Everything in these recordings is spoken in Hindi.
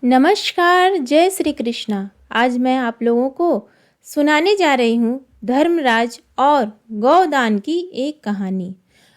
नमस्कार, जय श्री कृष्णा। आज मैं आप लोगों को सुनाने जा रही हूँ धर्मराज और गौदान की एक कहानी।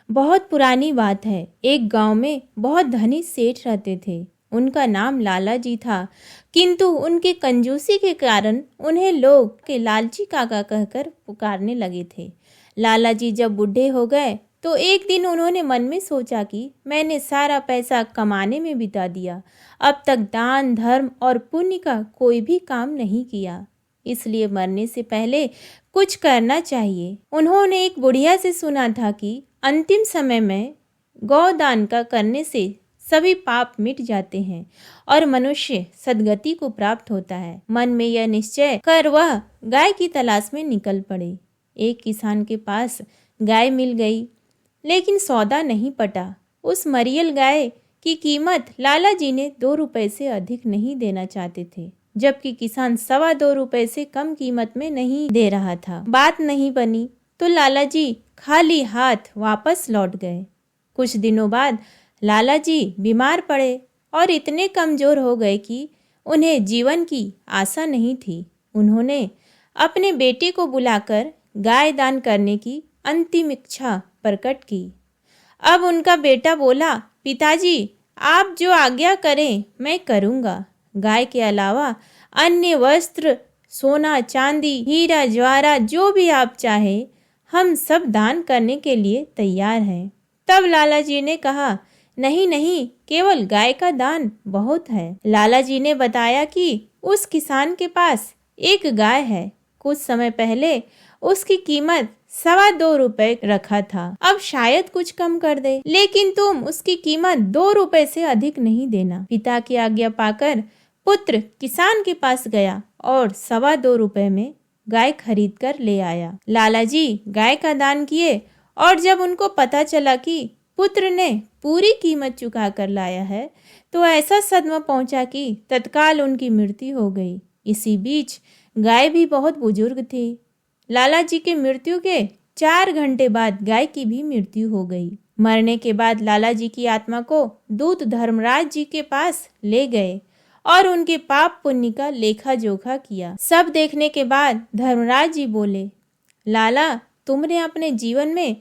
बहुत पुरानी बात है। एक गांव में बहुत धनी सेठ रहते थे। उनका नाम लाला जी था, किंतु उनके कंजूसी के कारण उन्हें लोग के लालची काका कहकर पुकारने लगे थे। लाला जी जब बूढ़े हो गए तो एक दिन उन्होंने मन में सोचा कि मैंने सारा पैसा कमाने में बिता दिया, अब तक दान धर्म और पुण्य का कोई भी काम नहीं किया, इसलिए मरने से पहले कुछ करना चाहिए। उन्होंने एक बुढ़िया से सुना था कि अंतिम समय में गौदान का करने से सभी पाप मिट जाते हैं और मनुष्य सद्गति को प्राप्त होता है। मन में यह निश्चय कर वह गाय की तलाश में निकल पड़े। एक किसान के पास गाय मिल गई, लेकिन सौदा नहीं पटा। उस मरियल गाय की कीमत लाला जी ने 2 रुपए से अधिक नहीं देना चाहते थे, जबकि किसान 2.25 रुपए से कम कीमत में नहीं दे रहा था। बात नहीं बनी तो लाला जी खाली हाथ वापस लौट गए। कुछ दिनों बाद लाला जी बीमार पड़े और इतने कमजोर हो गए कि उन्हें जीवन की आशा नहीं थी। उन्होंने अपने बेटे को बुलाकर गाय दान करने की अंतिम इच्छा प्रकट की। अब उनका बेटा बोला, पिताजी आप जो आज्ञा करें मैं करूँगा। गाय के अलावा अन्य वस्त्र, सोना चांदी, हीरा जवाहरात जो भी आप चाहे, हम सब दान करने के लिए तैयार हैं। तब लाला जी ने कहा, नहीं नहीं, केवल गाय का दान बहुत है। लाला जी ने बताया कि उस किसान के पास एक गाय है। कुछ समय पहले उसकी कीमत 2.25 रुपए रखा था, अब शायद कुछ कम कर दे, लेकिन तुम उसकी कीमत 2 रुपए से अधिक नहीं देना। पिता की आज्ञा पाकर पुत्र किसान के पास गया और 2.25 रुपए में गाय खरीद कर ले आया। लाला जी गाय का दान किए और जब उनको पता चला कि पुत्र ने पूरी कीमत चुका कर लाया है, तो ऐसा सदमा पहुंचा कि तत्काल उनकी मृत्यु हो गई। इसी बीच गाय भी बहुत बुजुर्ग थी। लाला जी के मृत्यु के 4 घंटे बाद गाय की भी मृत्यु हो गई। मरने के बाद लाला जी की आत्मा को दूत धर्मराज जी के पास ले गए और उनके पाप पुण्य का लेखा जोखा किया। सब देखने के बाद धर्मराज जी बोले, लाला तुमने अपने जीवन में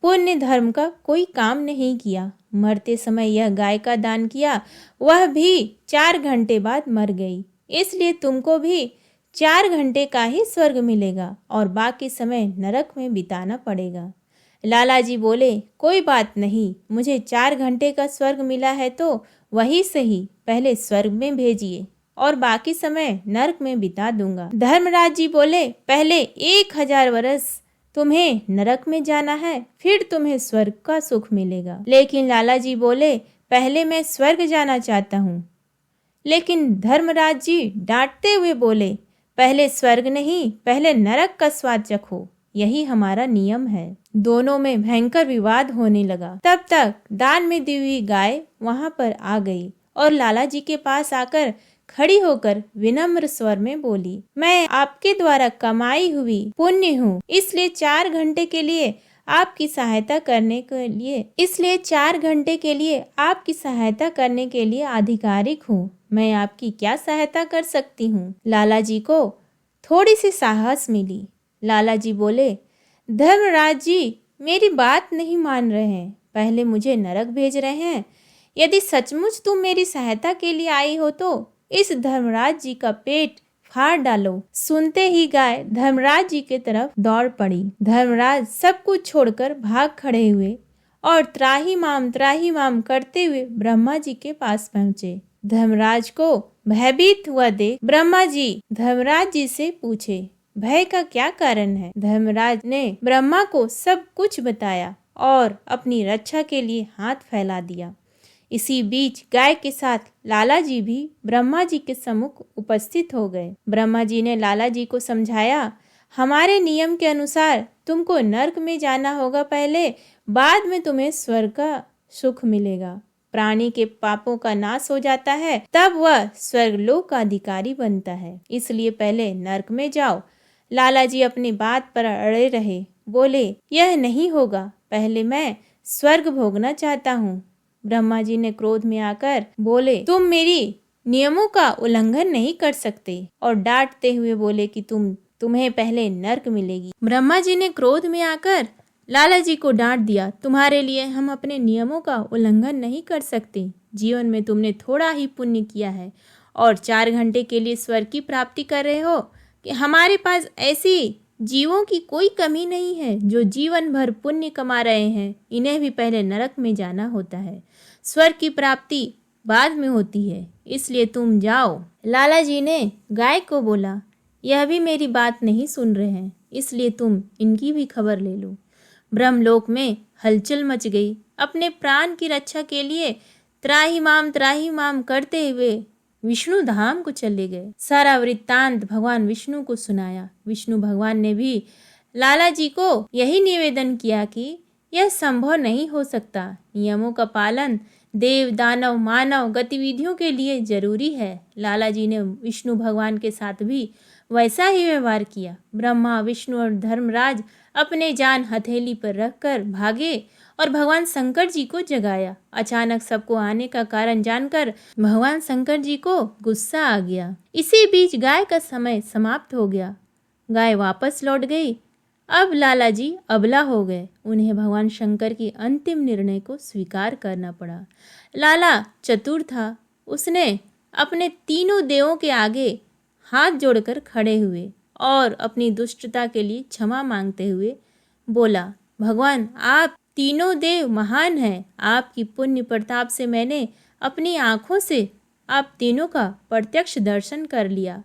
पुण्य धर्म का कोई काम नहीं किया। मरते समय यह गाय का दान किया, वह भी 4 घंटे बाद मर गई, इसलिए तुमको भी 4 घंटे का ही स्वर्ग मिलेगा और बाकी समय नरक में बिताना पड़ेगा। लाला जी बोले, कोई बात नहीं, मुझे 4 घंटे का स्वर्ग मिला है तो वही सही, पहले स्वर्ग में भेजिए और बाकी समय नरक में बिता दूंगा। धर्मराज जी बोले, पहले 1000 वर्ष तुम्हें नरक में जाना है, फिर तुम्हें स्वर्ग का सुख मिलेगा। लेकिन लाला जी बोले, पहले मैं स्वर्ग जाना चाहता हूँ। लेकिन धर्मराज जी डांटते हुए बोले, पहले स्वर्ग नहीं, पहले नरक का स्वाद चखो, यही हमारा नियम है। दोनों में भयंकर विवाद होने लगा। तब तक दान में दी हुई गाय वहां पर आ गई और लाला जी के पास आकर खड़ी होकर विनम्र स्वर में बोली, मैं आपके द्वारा कमाई हुई पुण्य हूँ, इसलिए 4 घंटे के लिए आपकी सहायता करने के लिए आधिकारिक हूँ। मैं आपकी क्या सहायता कर सकती हूँ? लाला जी को थोड़ी सी साहस मिली। लाला जी बोले, धर्मराज जी मेरी बात नहीं मान रहे हैं, पहले मुझे नरक भेज रहे हैं। यदि सचमुच तुम मेरी सहायता के लिए आई हो तो इस धर्मराज जी का पेट फाड़ डालो। सुनते ही गाय धर्मराज जी के तरफ दौड़ पड़ी। धर्मराज सब कुछ छोड़कर भाग खड़े हुए और त्राही माम करते हुए ब्रह्मा जी के पास पहुँचे। धर्मराज को भयभीत हुआ देख ब्रह्मा जी धर्मराज जी से पूछे, भय का क्या कारण है? धर्मराज ने ब्रह्मा को सब कुछ बताया और अपनी रक्षा के लिए हाथ फैला दिया। इसी बीच गाय के साथ लाला जी भी ब्रह्मा जी के सम्मुख उपस्थित हो गए। ब्रह्मा जी ने लाला जी को समझाया, हमारे नियम के अनुसार तुमको नरक में जाना होगा पहले, बाद में तुम्हें स्वर्ग का सुख मिलेगा। प्राणी के पापों का नाश हो जाता है, तब वह स्वर्गलोक का अधिकारी बनता है, इसलिए पहले नरक में जाओ। लाला जी अपनी बात पर अड़े रहे। बोले, यह नहीं होगा, पहले मैं स्वर्ग भोगना चाहता हूँ। ब्रह्मा जी ने क्रोध में आकर बोले, तुम मेरी नियमों का उल्लंघन नहीं कर सकते। और डांटते हुए बोले कि तुम्हें पहले नर्क मिलेगी। ब्रह्मा जी ने क्रोध में आकर लाला जी को डांट दिया, तुम्हारे लिए हम अपने नियमों का उल्लंघन नहीं कर सकते। जीवन में तुमने थोड़ा ही पुण्य किया है और 4 घंटे के लिए स्वर्ग की प्राप्ति कर रहे हो कि हमारे पास ऐसी जीवों की कोई कमी नहीं है जो जीवन भर पुण्य कमा रहे हैं। इन्हें भी पहले नरक में जाना होता है, स्वर्ग की प्राप्ति बाद में होती है, इसलिए तुम जाओ। लाला जी ने गाय को बोला, यह भी मेरी बात नहीं सुन रहे हैं, इसलिए तुम इनकी भी खबर ले लो। ब्रह्मलोक में हलचल मच गई। अपने प्राण की रक्षा के लिए त्राहिमाम करते हुए विष्णु धाम को चले गए। सारा वृत्तांत भगवान विष्णु को सुनाया। विष्णु भगवान ने भी लाला जी को यही निवेदन किया कि यह संभव नहीं हो सकता। नियमों का पालन देव दानव मानव गतिविधियों के लिए जरूरी है। लाला जी ने विष्णु भगवान के साथ भी वैसा ही व्यवहार किया। ब्रह्मा विष्णु और धर्मराज अपने जान हथेली पर रखकर भागे और भगवान शंकर जी को जगाया। अचानक सबको आने का कारण जानकर भगवान शंकर जी को गुस्सा आ गया। इसी बीच गाय का समय समाप्त हो गया। गाय वापस लौट गई। अब लाला जी अबला हो गए। उन्हें भगवान शंकर की अंतिम निर्णय को स्वीकार करना पड़ा। लाला चतुर था। उसने अपने तीनों देवों के आगे हाथ जोड़कर खड़े हुए और अपनी दुष्टता के लिए क्षमा मांगते हुए बोला, भगवान आप तीनों देव महान हैं। आपकी पुण्य प्रताप से मैंने अपनी आँखों से आप तीनों का प्रत्यक्ष दर्शन कर लिया।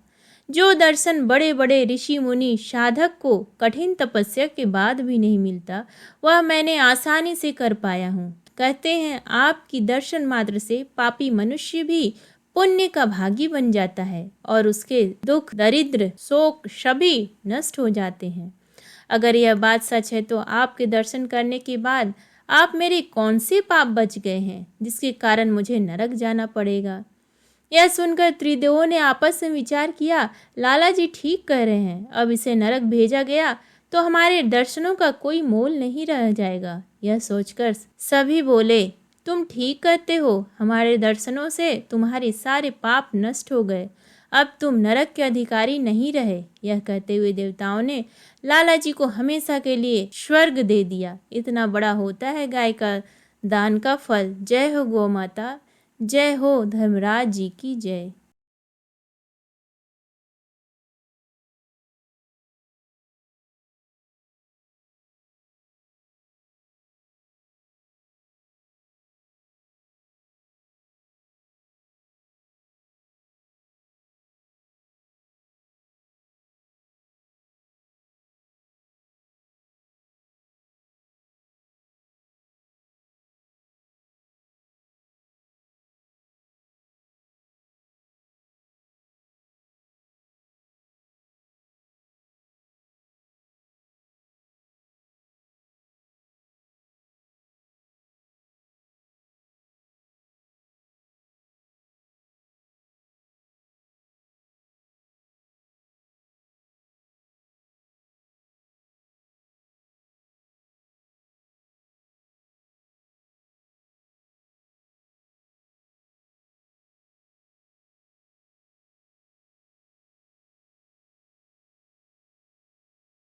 जो दर्शन बड़े बड़े ऋषि मुनि साधक को कठिन तपस्या के बाद भी नहीं मिलता, वह मैंने आसानी से कर पाया हूँ। कहते हैं आपकी दर्शन मात्र से पापी मनुष्य भी पुण्य का भागी बन जाता है और उसके दुख दरिद्र शोक सभी नष्ट हो जाते हैं। अगर यह बात सच है तो आपके दर्शन करने के बाद आप मेरे कौन से पाप बच गए हैं जिसके कारण मुझे नरक जाना पड़ेगा। यह सुनकर त्रिदेवों ने आपस में विचार किया, लाला जी ठीक कह रहे हैं। अब इसे नरक भेजा गया तो हमारे दर्शनों का कोई मोल नहीं रह जाएगा। यह सोचकर सभी बोले, तुम ठीक कहते हो, हमारे दर्शनों से तुम्हारे सारे पाप नष्ट हो गए। अब तुम नरक के अधिकारी नहीं रहे। यह कहते हुए देवताओं ने लाला जी को हमेशा के लिए स्वर्ग दे दिया। इतना बड़ा होता है गाय का दान का फल। जय हो गौ माता, जय हो धर्मराज जी की जय।